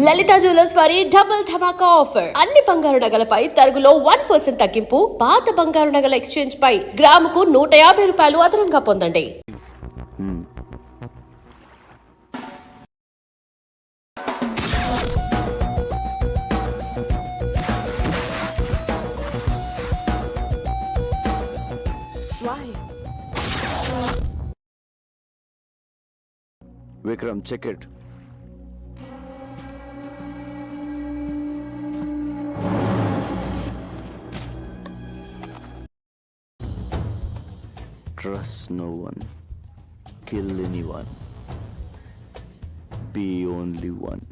లలిత jewellers వారి double ధమాకా offer. అన్ని బంగారు నగలపై తరుగులో 1% తగ్గింపు. పాత బంగారు నగల ఎక్స్చేంజ్ పై గ్రాముకు 150 రూపాయలు అదనంగా పొందండి. Vikram, check it. Trust no one. Kill anyone. Be only one.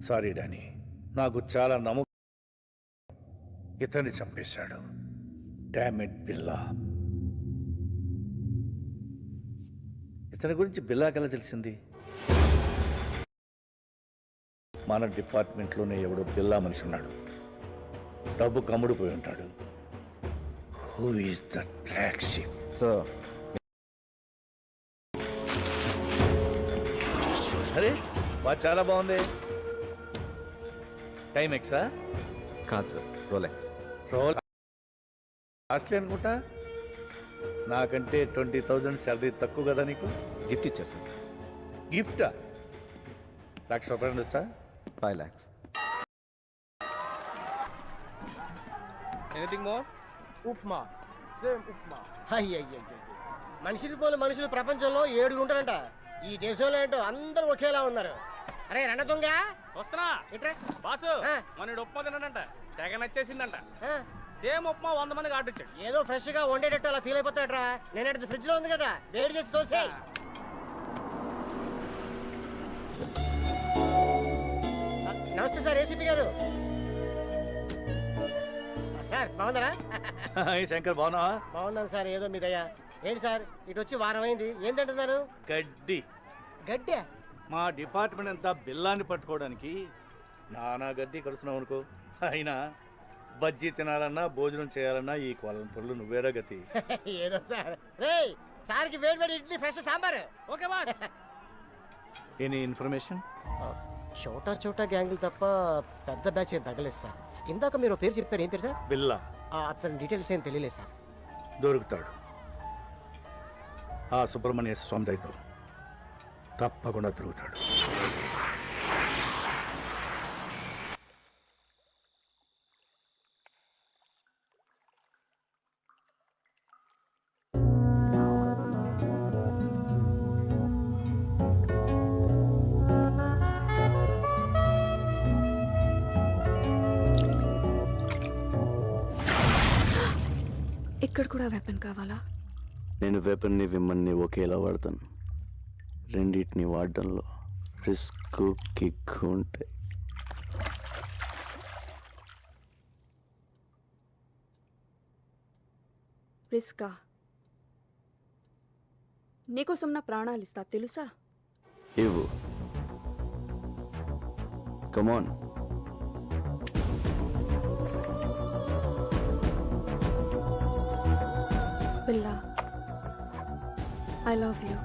Sorry Danny, నాకు చాలా ఇతన్ని చంపేశాడు. డామిట్ బిల్లా. ఇతని గురించి బిల్లాకెలా తెలిసింది? మన డిపార్ట్మెంట్లోనే ఎవడో బిల్లా మనిషి ఉన్నాడు. డబ్బు కమ్ముడిపోయి ఉంటాడు. Who is that black sheep? Sir, అరే బా, చాలా బాగుంది. టైం ఎక్సా? కాదు సార్, రోలెక్స్. రోల్ కాస్ట్లీ అనుకుంటా. నాకంటే 20,000 శాలరీ తక్కువ కదా నీకు? గిఫ్ట్ ఇచ్చేసాను. గిఫ్టా? ₹1,00,000 వచ్చా? 5 lakhs. Anything more? Upma, same upma. అయ్యయ్య, మనుషులు పోలు మనుషులు ప్రపంచంలో 7 ఉంటారంట. ఈ దేశంలో ఏంటో అందరూ ఒకేలా ఉన్నారు. అరే రండ దొంగ, వస్తున్నా. ఇట్రా. బాసు మన ఉప్మా తిన్నాడంట, తెగ నచ్చేసిందంట. ఆ, సేమ్ ఉప్మా 100 మందికి ఆర్డర్ ఇచ్చాడు. ఏదో ఫ్రెష్ గా వండేటట్టు అలా ఫీల్ అయిపోతాడరా. నేను అడిగి ఫ్రిడ్జ్ లో ఉంది కదా, వేడి చేసి దోసే. నమస్తే సార్, ఏసీపీ గారు. సార్ బాగుందరా? శంకర్ బాగున్నావా? బాగుందాను సార్, ఏదో మీ దయ. ఏంటి సార్ ఇటు వచ్చి వారం అయింది, ఏంటంటున్నారు? గడ్డి. గడ్డే? మా డిపార్ట్మెంట్ అంతా బిల్లాన్ని పట్టుకోవడానికి నానా గడ్డి కడుస్తున్నావు అనుకో. అయినా బజ్జీ తినాలన్నా భోజనం చేయాలన్నా ఈ కొలం పొరులు నువ్వేరా గతి. ఏదో సార్. రేయ్, సార్కి వేడి వేడి idli, fresh sambar. Okay boss. Any information? చోటా చోటా గ్యాంగులు తప్ప పెద్ద బ్యాచ్ ఏం తగ్గలేదు సార్. ఇందాక మీరు పేరు చెప్పారు, ఏం పేరు సార్? బిల్లా. అతని డీటెయిల్స్ ఏం తెలియలేదు సార్. దొరుకుతాడు. ఆ సుబ్రహ్మణ్య స్వామి దయతో తప్పకుండా దొరుకుతాడు. ఇక్కడ కూడా వెపన్ కావాలా? నేను వెపన్ని విమ్మన్ని ఒకేలా వాడతాను. రెండింటిని వాడడంలో రిస్క్, కిక్ ఉంటాయి. రిస్కా? నీకోసం నా ప్రాణాలు ఇస్తా, తెలుసా? ఇవ్వు. కమాన్. బిల్లా, I love you.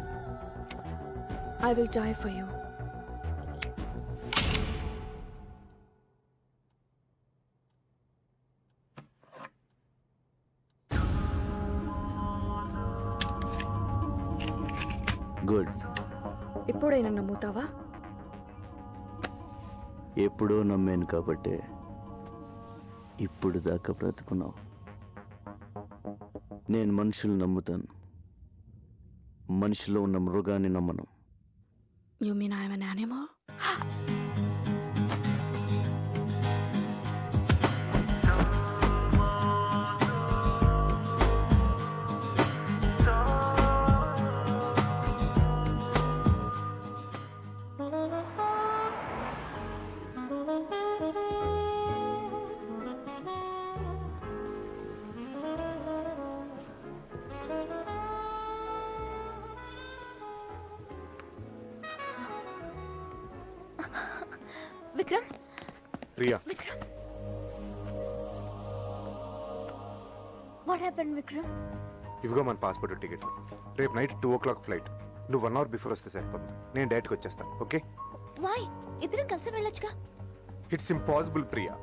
I will die for you. Good. ఇప్పుడైనా నమ్ముతావా? ఎప్పుడో నమ్మాను కాబట్టే ఇప్పుడు దాకా బ్రతుకున్నావు. నేను మనుషులు నమ్ముతాను, మనిషిలో ఉన్న మృగాన్ని నమ్మను. You mean I'm an animal? Vikram, Priya, Vikram, what happened Vikram? ఇవిగో మన పాస్పోర్ట్ టికెట్లు. రేపు నైట్ 2 o'clock ఫ్లైట్. నువ్వు 1 hour బిఫోర్ వస్తే సరిపోతుంది. నేను డైరెక్ట్గా వచ్చేస్తాను. ఓకే? వై? ఇద్దరం కలిసి వెళ్ళొచ్చుగా. It's impossible Priya.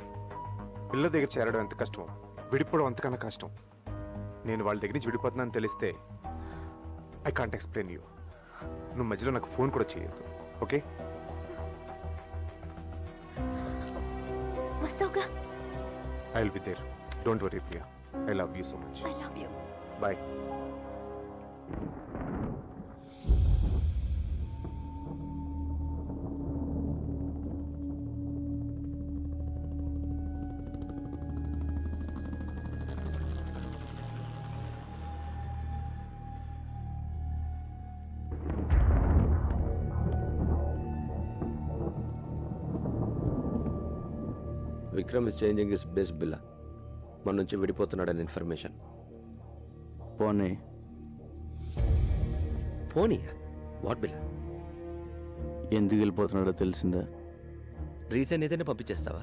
పిల్ల దగ్గర చేరడం ఎంత కష్టమో విడిపోవడం అంతకన్నా కష్టం. నేను వాళ్ళ దగ్గర నుంచి విడిపోతున్నాను తెలిస్తే ఐ కాంట్ ఎక్స్ప్లెయిన్ యూ. నువ్వు మధ్యలో నాకు ఫోన్ కూడా చేయొద్దు. ఓకే? వస్తావుగా? I will be there. Don't worry Priya. I love you so much. I love you. Bye. Vikram is changing his base Billa. మన నుంచి విడిపోతున్నాడని ఇన్ఫర్మేషన్. పోనీ పోనీ వాట్ బిల్లా? ఎందుకు వెళ్ళిపోతున్నాడో తెలిసిందా? రీజన్ ఏదైనా పంపించేస్తావా?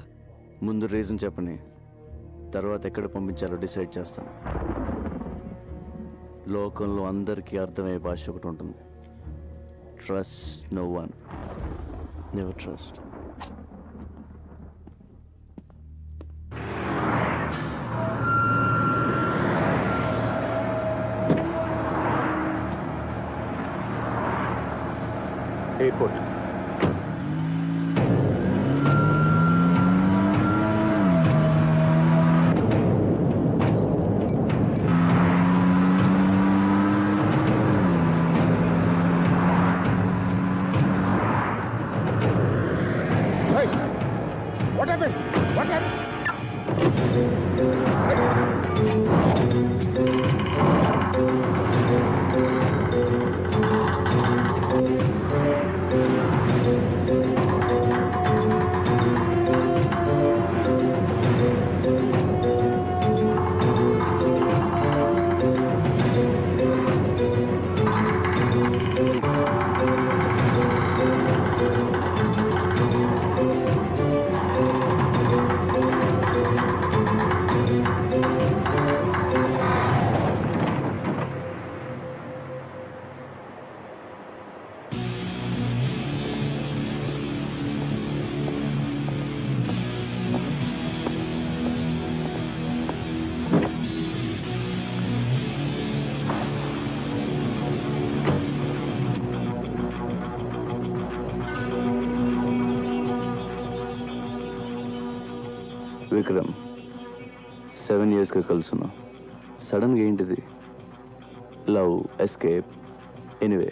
ముందు రీజన్ చెప్పని, తర్వాత ఎక్కడ పంపించాలో డిసైడ్ చేస్తాను. లోకంలో అందరికీ అర్థమయ్యే భాష ఒకటి ఉంటుంది. Trust no one, never trust. Airport. What happened? What happened? Vikram 7 yearsగా కలుసున్నా. సడన్గా ఏంటిది? Love, escape. ఎనీవే,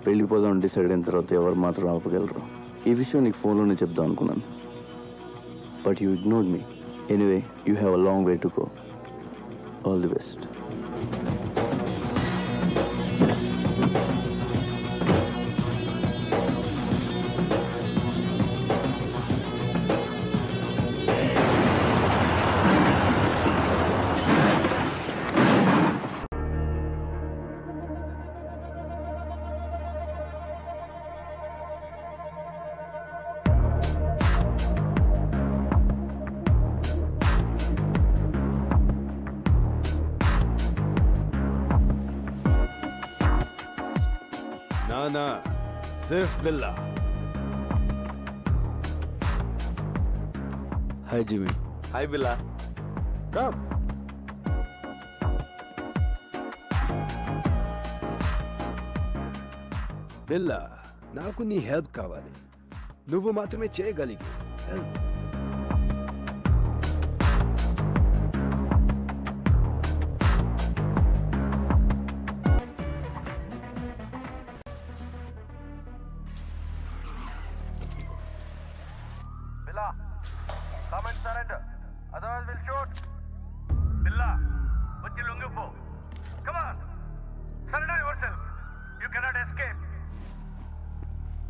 వెళ్ళిపోదాం డిసైడ్ అయిన తర్వాత ఎవరు మాత్రం ఆపగలరు? ఈ విషయం నీకు ఫోన్లోనే చెప్దాం అనుకున్నాను, but you ignored me. Anyway, you have a long way to go. All the best. ना सिर्फ Billa. Hi Jimi. Hi Billa. Come. Billa, నాకు నీ హెల్ప్ కావాలి. నువ్వు మాత్రమే చేయగలిగి help. Billa, come and surrender. Otherwise we'll shoot. Billa, వచ్చి లొంగిపో. Come on, surrender yourself. You cannot escape.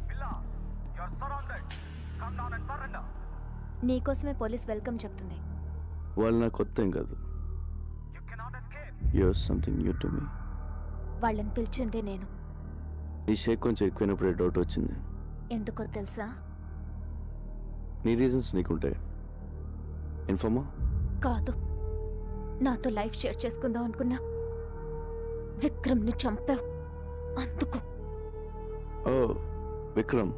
Billa, you're surrounded. Come down and surrender. నీకోసమే పోలీస్ వెల్కమ్ చెప్తుంది. వాళ్ళు నాకు కొత్త ఏం కాదు. You cannot escape. You're something new to me. వాళ్ళని పిలిచిందే నేను. ఈ షేక్ కొంచెం ఎక్కువైనప్పుడే డౌట్ వచ్చింది. ఎందుకో తెలుసా? నీ రీజన్స్ నీకుంటాయి. ఇన్ఫార్మా? కాదు, నాతో లైఫ్ షేర్ చేసుకుందాం అనుకున్నా విక్రమ్ని చంపావు. అందుకు ఓ విక్రమ్,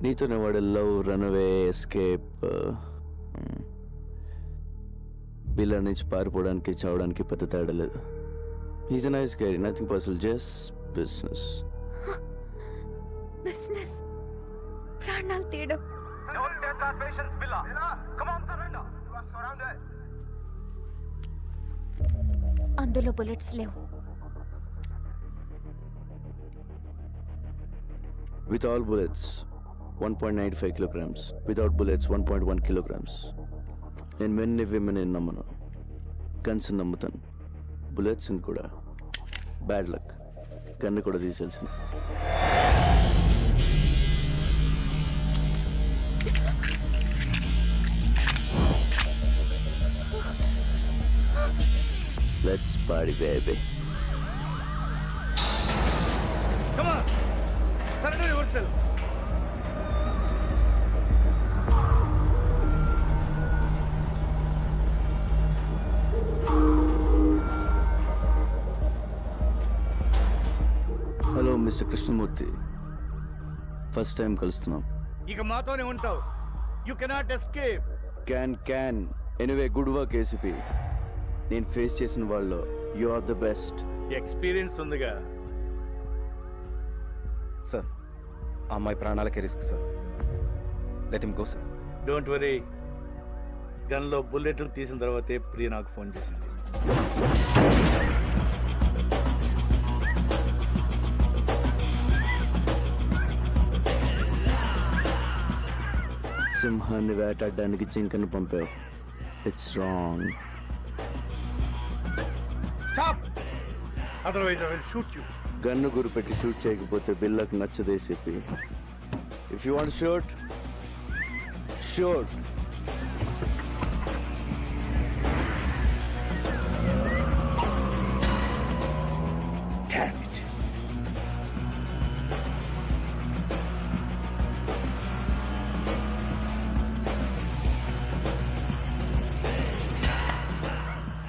నీతోనే వాడు లవ్, రన్అవే, ఎస్కేప్, బిల్లా నుంచి పారిపోవడానికి, చావడానికి పెద్ద తేడా లేదు. He's a nice guy, nothing personal, just business. Business ప్రాణాలు తీయడం. Don't test our patience, Billa. Come on, surrender. You are surrounded. అందులో బుల్లెట్స్ లేవు. With all bullets, 1.95 kilograms. Without bullets, 1.1 kilograms. నేను మెన్ని విమెన్ నమ్మను, గన్స్ నమ్ముతాను, బుల్లెట్స్ కూడా. Bad luck, gun కూడా తీసేయాల్సింది. Let's party baby. Come on. Surrender yourself. Hello mister Krishnamurthy, first time కలుస్తున్నాం. ఇక మాతోనే ఉంటావు. You cannot escape. Can anyway, good work ACP. నేను ఫేస్ చేసిన వాళ్ళు you are the best. Experience ఉందిగా. సార్, ఆ అమ్మాయి ప్రాణాలకే risk sir. Let him go sir. Don't worry, గన్లో బుల్లెట్లు తీసిన తర్వాతే ప్రియ నాకు ఫోన్ చేసింది. సింహాన్ని వేటాడడానికి జింకను పంపావు. It's wrong. Stop, otherwise I will shoot you. Gun గురిపెట్టి షూట్ చేయకపోతే బిల్లకు నచ్చదే చెప్పి. If you want shoot, shoot.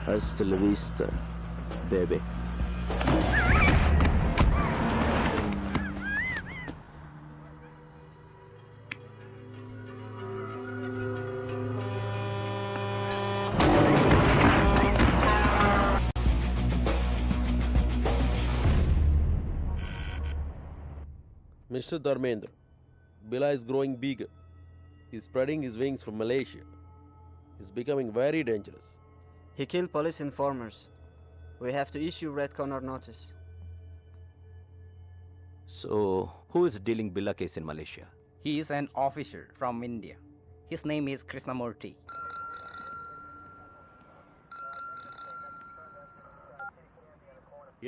Hasta la vista, baby. Mr. Dharmendra, Billa is growing bigger. He's spreading his wings from Malaysia. He's becoming very dangerous. He killed police informers. We have to issue red corner notice. So, who is dealing Billa case in Malaysia? He is an officer from India. His name is Krishnamurthy.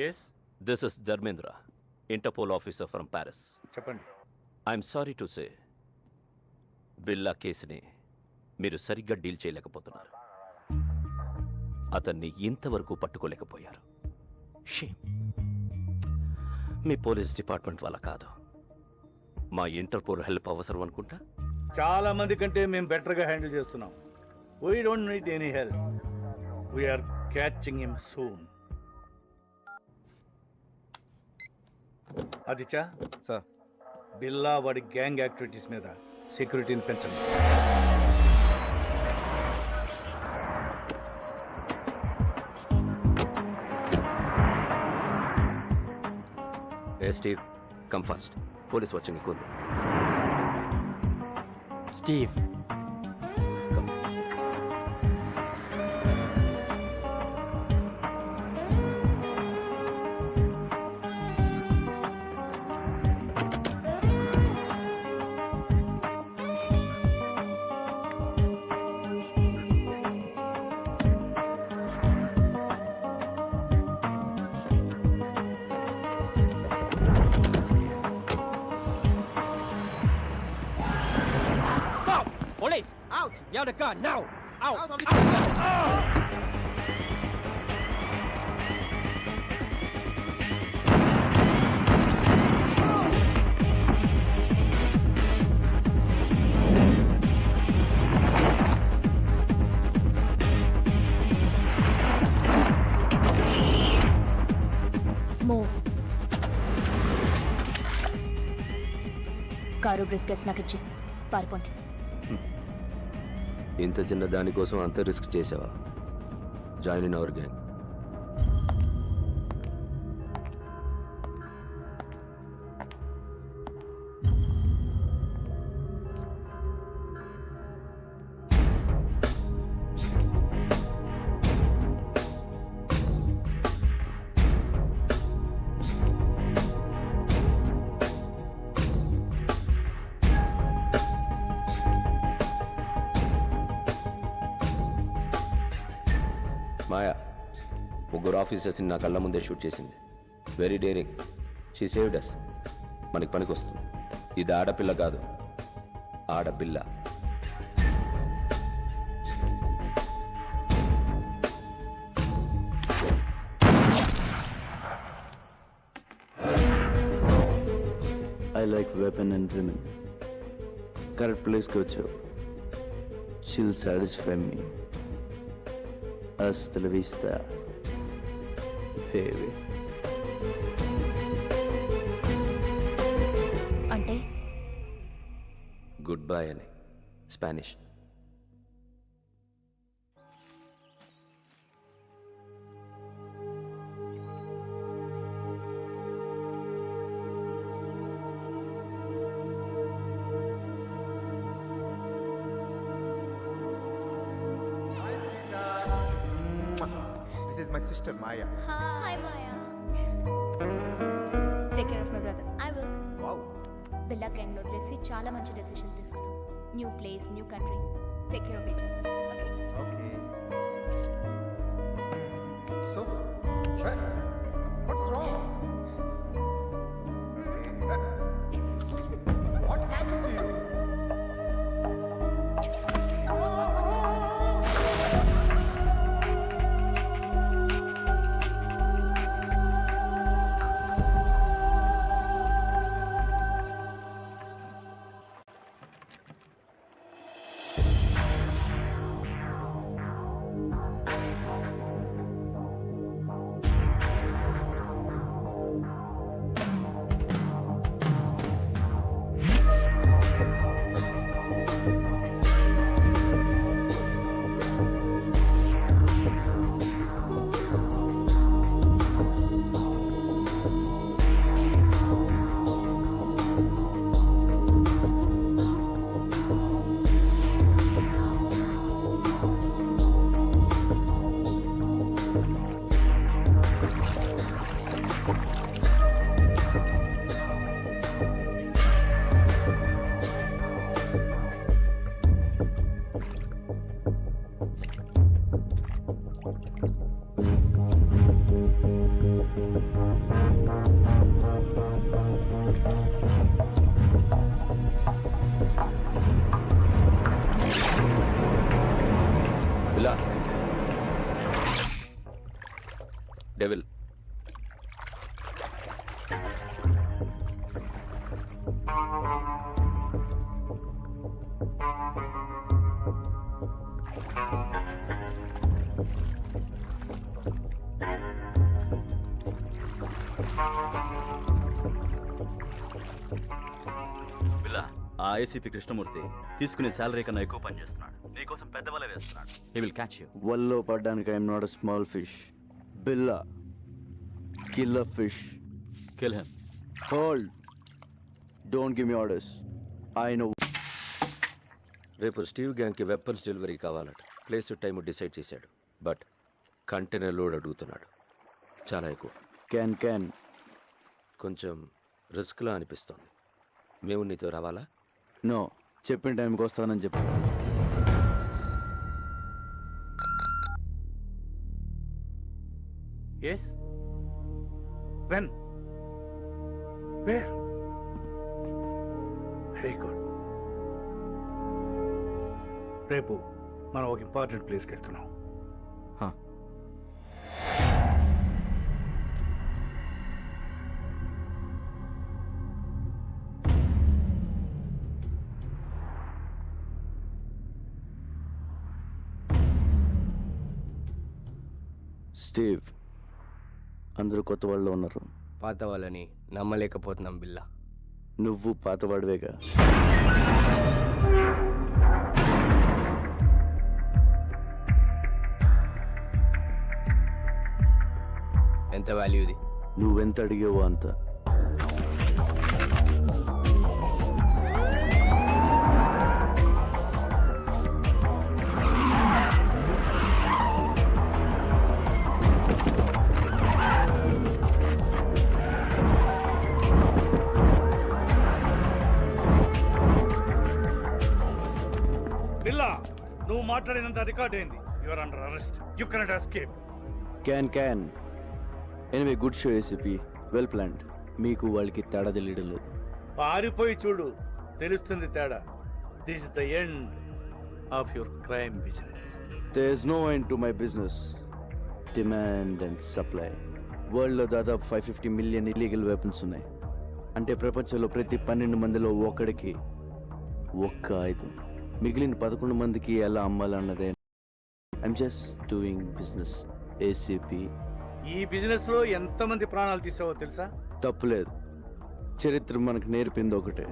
Yes, This is Dharmendra, Interpol officer from Paris. చెప్పండి. I'm sorry to say, బిల్లా కేసుని మీరు సరిగ్గా deal చేయలేకపోతున్నారు. అతన్ని ఇంతవరకు పట్టుకోలేకపోయారు. Shame. మీ police department వల్ల కాదు, మా ఇంటర్పోల్ హెల్ప్ అవసరం అనుకుంటా. చాలా మంది కంటే మేము బెటర్గా హ్యాండిల్ చేస్తున్నాం. We don't need any help. We're catching him soon. Aditya sir, Billa వాడి గ్యాంగ్ యాక్టివిటీస్ మీద సెక్యూరిటీని పెంచండి. Steve, come first. Police watching ఎక్కువ. Steve. Police! Out! You have the gun, now! Out! Out of the car briefcase నాకు ఇచ్చి పారిపోండి. ఇంత చిన్న దానికోసం అంత రిస్క్ చేసావా? Join in our gang. Maya ముగ్గురు ఆఫీసర్స్ని నా కళ్ళ ముందే షూట్ చేసింది. Very daring. She saved us. మనకి పనికి వస్తుంది. ఇది ఆడపిల్ల కాదు, ఆడపిల్ల. I like weapon and women. Correct ప్లేస్కి వచ్చావు. She'll satisfy me. Hasta la vista, baby. అంటే గుడ్ బై అని Spanish. This is my sister Maya. Hi Maya. Take care of my brother. I will. Wow. Billa gang వదిలేసి చాలా మంచి decision తీసుకున్నాం. New place, new country. Take care of each other. Okay. So, Shweta, what's wrong? What happened to you? Devil. ఆ ACP Krishnamurthy తీసుకునే salary కన్నా ఎక్కువ పని చేస్తున్నాడు. నీకోసం పెద్ద వల వేస్తున్నాడు. He will catch you. వల్లో పడ్డానికి I'm not a small fish. Billa killer fish. Kill him. Hold. Don't give me orders. I know. రేపు స్టీవ్ గ్యాంగ్కి వెపన్స్ డెలివరీ కావాలట. ప్లేస్ టైం డిసైడ్ చేశాడు. బట్ కంటైనర్ లోడ్ అడుగుతున్నాడు. చాలా ఎక్కువ. క్యాన్ కొంచెం రిస్క్లా అనిపిస్తోంది. మేము నీతో రావాలా? నో, చెప్పిన టైంకి వస్తానని చెప్పు. Yes. When? Where? Very good. రేపు మనం ఒక ఇంపార్టెంట్ ప్లేస్కి వెళ్తున్నాం. స్టీవ్, అందరూ కొత్త వాళ్ళు ఉన్నారు. పాత వాళ్ళని నమ్మలేకపోతున్నాం బిల్లా. నువ్వు పాతవాడివేగా. ఎంత వాల్యూ ఇది? నువ్వెంత అడిగావో అంత. బిల్లా, నువ్వు మాట్లాడినంత రికార్డ్ అయింది. Your under arrest. You cannot escape. Can anyway good show ACP. Well planned. మీకు వాళ్ళకి తేడా తెలియడం లేదు. పారిపోయి చూడు, తెలుస్తుంది తేడా. This is the end of your crime business. There is no end to my business. Demand and supply. వరల్డ్లో దాదాపు 550 మిలియన్ ఇల్లీగల్ వెపన్స్ ఉన్నాయి. అంటే ప్రపంచంలో ప్రతి 12 మందిలో ఒకడికి ఒక్క ఆయుధం. మిగిలిన 11 మందికి ఎలా అమ్మాలన్నదే. I'm just doing business ACP. ఈ బిజినెస్ లో ఎంతమంది ప్రాణాలు తీసావో తెలుసా? తప్పులేదు. చరిత్ర మనకు నేర్పింది ఒకటే.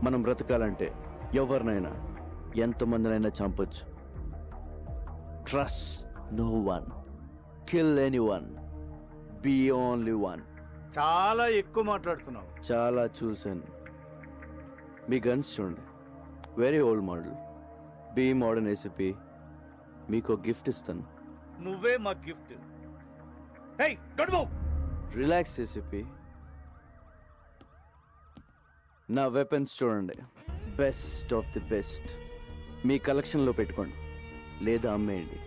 మనం బ్రతకాలంటే ఎవరినైనా ఎంతమందినైనా చంపొచ్చు. Trust no one, kill anyone, be only one. చాలా ఎక్కువ మాట్లాడుతున్నావు. చాలా చూశాను. మీ గన్స్ చూడండి, very old model. Be modern ACP. మీకు గిఫ్ట్ ఇస్తాను. నువ్వే మా gift. Hey, don't move. Relax ACP. నా వెపన్స్ చూడండి, బెస్ట్ ఆఫ్ ది బెస్ట్. మీ కలెక్షన్లో పెట్టుకోండి లేదా అమ్మేయండి.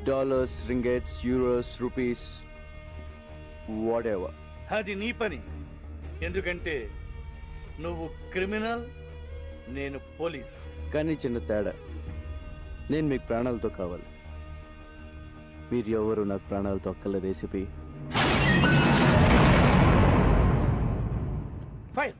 Dollars, ringgits, euros, rupees, whatever. అది నీ పని. ఎందుకంటే నువ్వు క్రిమినల్, నేను పోలీస్. కానీ చిన్న తేడా. నేను మీకు ప్రాణాలతో కావాలి. మీరు ఎవరు నాకు ప్రాణాలతో అక్కర్లేదు ACP. Fire.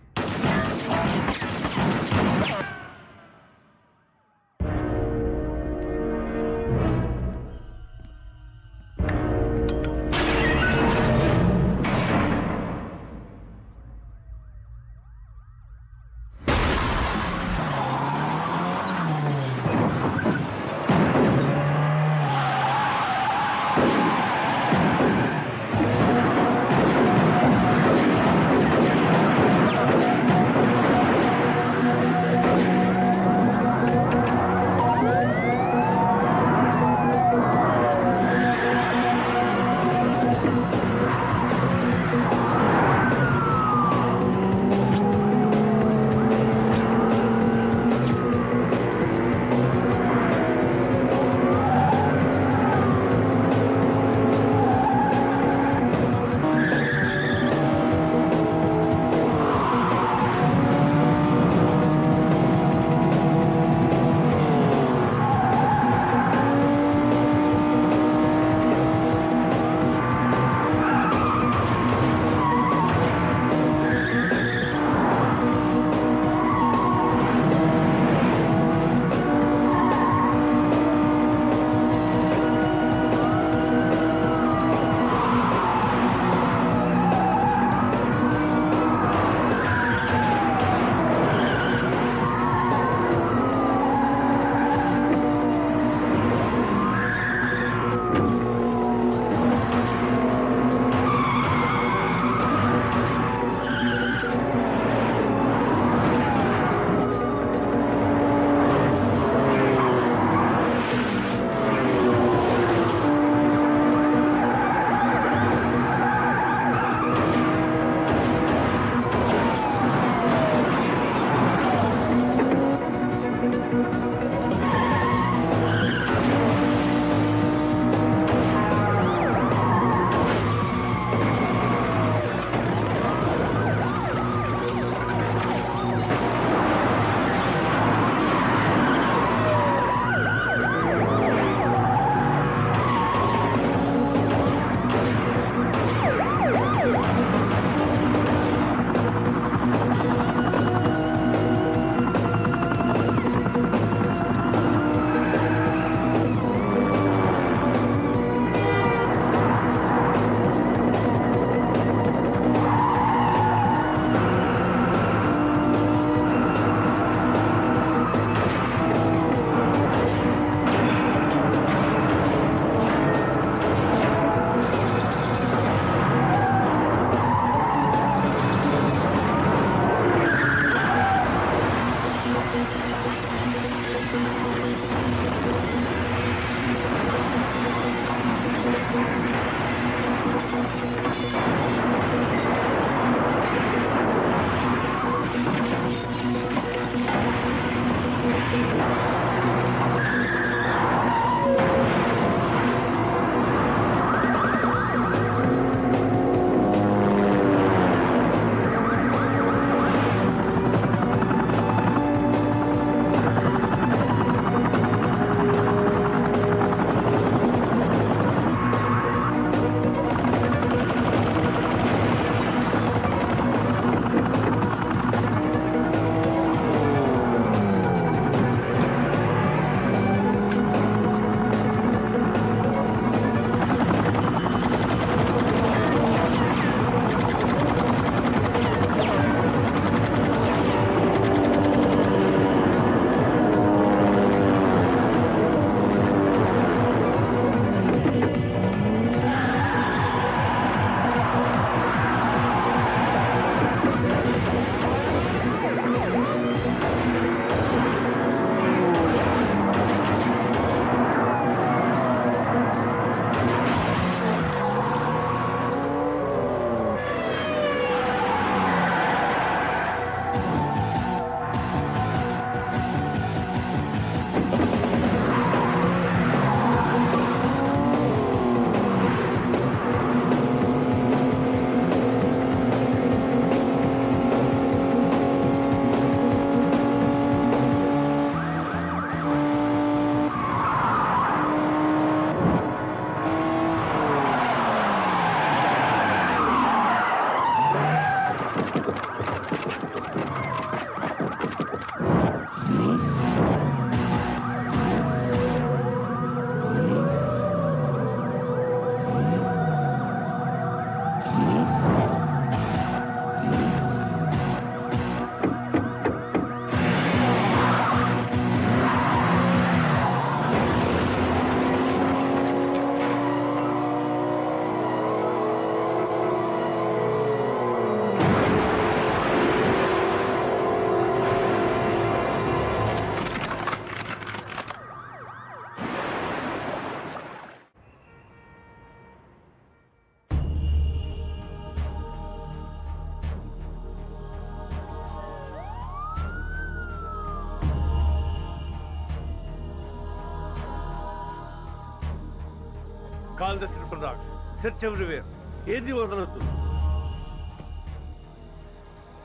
Call the triple dogs, search everywhere. ఏది వదలొద్దు.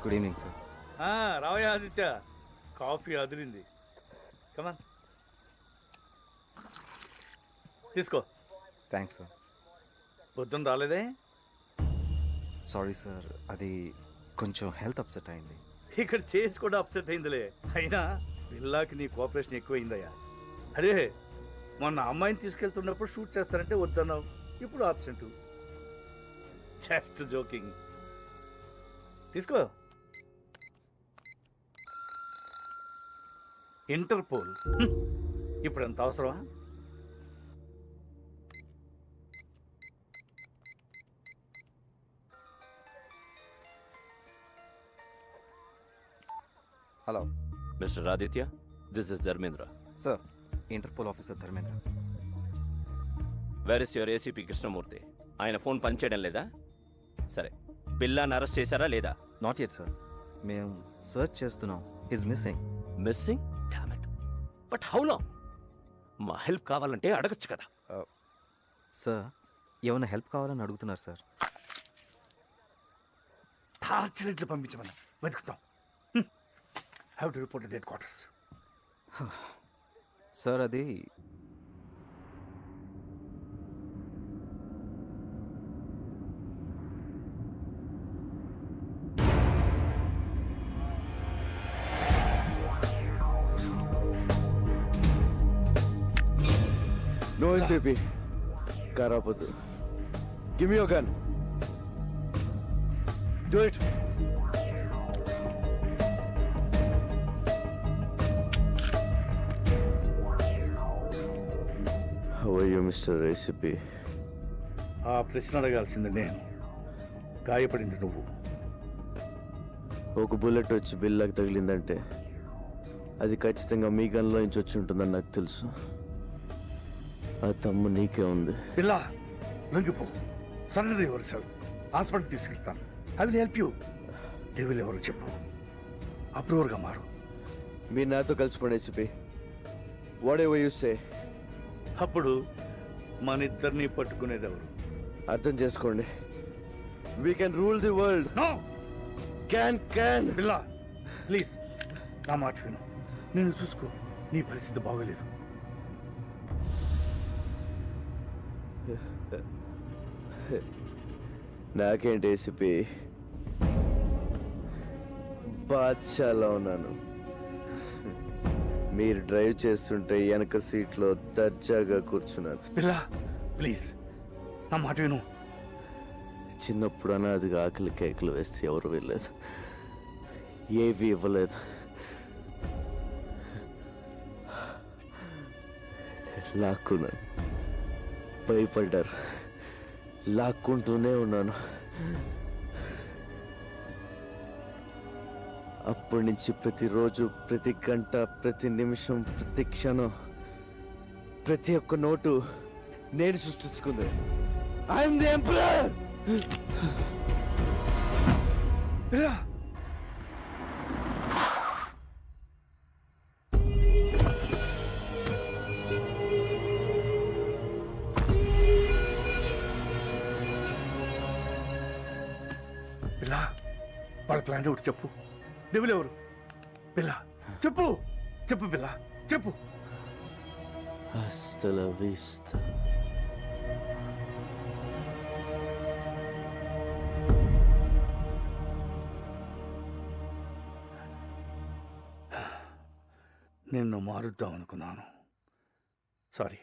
Good evening sir. రావయ్య ఆదిత్య, కాఫీ అదిరింది. కమాన్ తీసుకో. Thanks sir. పొద్దున్న రాలేదే? సారీ సార్, అది కొంచెం హెల్త్ అప్సెట్ అయింది. ఇక్కడ చేసి కూడా అప్సెట్ అయిందిలే. అయినా బిల్లాకి నీ కోఆపరేషన్ ఎక్కువైందయ్యా. అరే మొన్న అమ్మాయిని తీసుకెళ్తున్నప్పుడు షూట్ చేస్తారంటే వద్దన్నావు, ఇప్పుడు ఆబ్సెంట్. Just joking. తీసుకో. ఇంటర్పోల్ ఇప్పుడు ఎంత అవసరమా? Hello mister Aditya, this is Dharmendra. Sir, Interpol officer Dharmendra. Where is your ACP Krishnamurthy? ఆయన ఫోన్ పనిచేయడం లేదా? సరే, పిల్లాన్ని అరెస్ట్ చేశారా లేదా? నాట్ యెట్ సార్, మేము సర్చ్ చేస్తున్నాం. His missing. Missing? Damn it. But how long? మా హెల్ప్ కావాలంటే అడగచ్చు కదా. సార్, ఏమైనా హెల్ప్ కావాలని అడుగుతున్నారు సార్. టార్చర్ పంపించమని వెతుకుతాం. Have to report headquarters. Sir, అది నో ఏసీపీ, కారాపొద్దు. Give me your gun. Do it. How are you mister ACP? ఆ ప్రశ్న అడగాల్సింది నేను, గాయపడింది నువ్వు. ఒక బుల్లెట్ వచ్చి బిల్లాకి తగిలిందంటే అది ఖచ్చితంగా మీ గన్లో నుంచి వచ్చి ఉంటుందని నాకు తెలుసు. ఆ తమ్ము నీకే ఉంది. పిల్ల లొంగిపో. Surrender yourself. హాస్పిటల్ తీసుకెళ్తాను. I will help you. Devil ఎవరు చెప్పు. అప్రూవర్గా మారు. మీరు నాతో కలిసిపోండి ఏసీపీ. Whatever you say. అప్పుడు మన ఇద్దరిని పట్టుకునేది ఎవరు? అర్థం చేసుకోండి. We can rule the world. No. Can. పిల్ల ప్లీజ్ నా మాట విను. నేను చూసుకో. నీ పరిస్థితి బాగోలేదు. నాకేంటి ఏసీపీ, బాద్షాలో ఉన్నాను. మీరు డ్రైవ్ చేస్తుంటే వెనక సీట్లో దర్జాగా కూర్చున్నాను. పిల్ల ప్లీజ్ నా మాట విను. చిన్నప్పుడు అనాదిగా ఆకలి కేకలు వేస్తే ఎవరు వెళ్ళలేదు, ఏవి ఇవ్వలేదు. లాక్కున్నాను. భయపడ్డారు. లాక్కుంటూనే ఉన్నాను. అప్పటి నుంచి ప్రతిరోజు, ప్రతి గంట, ప్రతి నిమిషం, ప్రతి క్షణం, ప్రతి ఒక్క నోటు నేను సృష్టించుకుంది. I'm the emperor. పిల్ల పిల్ల వాళ్ళ ప్లాన్ ఒకటి చెప్పు. డెవిల్ ఎవరు? పిల్ల చెప్పు. చెప్పు పిల్ల చెప్పు. Hasta la vista. నిన్ను మారుద్దాం అనుకున్నాను. సారీ.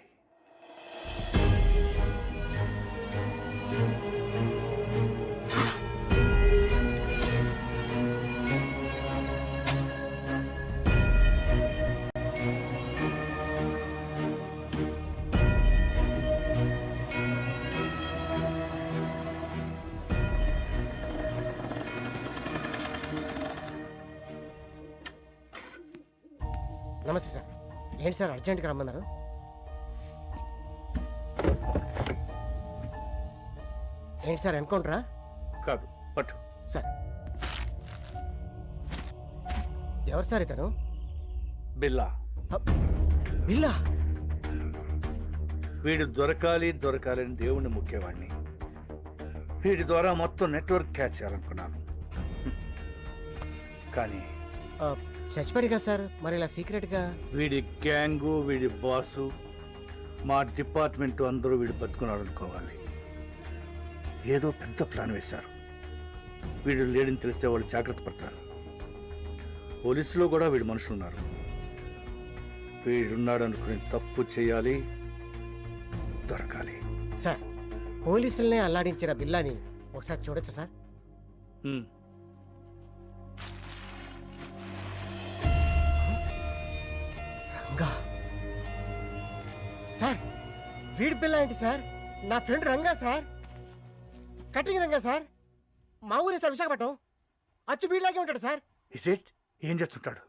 నమస్తే సార్. ఏంటి సార్ అర్జెంట్గా రమ్మన్నారు? ఏంటి సార్ ఎన్కౌంటరా? కాదు, పట్టు. సార్ ఎవరు సార్ ఇతను? బిల్లా. బిల్లా? వీడు దొరకాలి దొరకాలని దేవుణ్ణి ముఖ్యవాడిని. వీడి ద్వారా మొత్తం నెట్వర్క్ క్యాచ్ చేయాలనుకున్నాను. కానీ చచ్చిపోయాడు కదా సార్, మరి ఇలా సీక్రెట్గా? వీడి గ్యాంగు, వీడి బాసు, మా డిపార్ట్మెంట్ అందరూ వీడు బతుకున్నాడు అనుకోవాలి. ఏదో పెద్ద ప్లాన్ వేశారు. వీడు లేడని తెలిస్తే వాళ్ళు జాగ్రత్త పడతారు. పోలీసులో కూడా వీడి మనుషులు ఉన్నారు. వీడున్నాడు అనుకుని తప్పు చేయాలి, దొరకాలి. సార్, పోలీసులనే అల్లాడించిన బిల్లాని ఒకసారి చూడొచ్చా సార్? రంగా సార్, వీడి పిల్ల ఏంటి సార్? నా friend Ranga sir, cutting Ranga sir, మా ఊరే సార్, విశాఖపట్నం. అచ్చు వీడిలాగే ఉంటాడు సార్. ఏం చేస్తుంటాడు?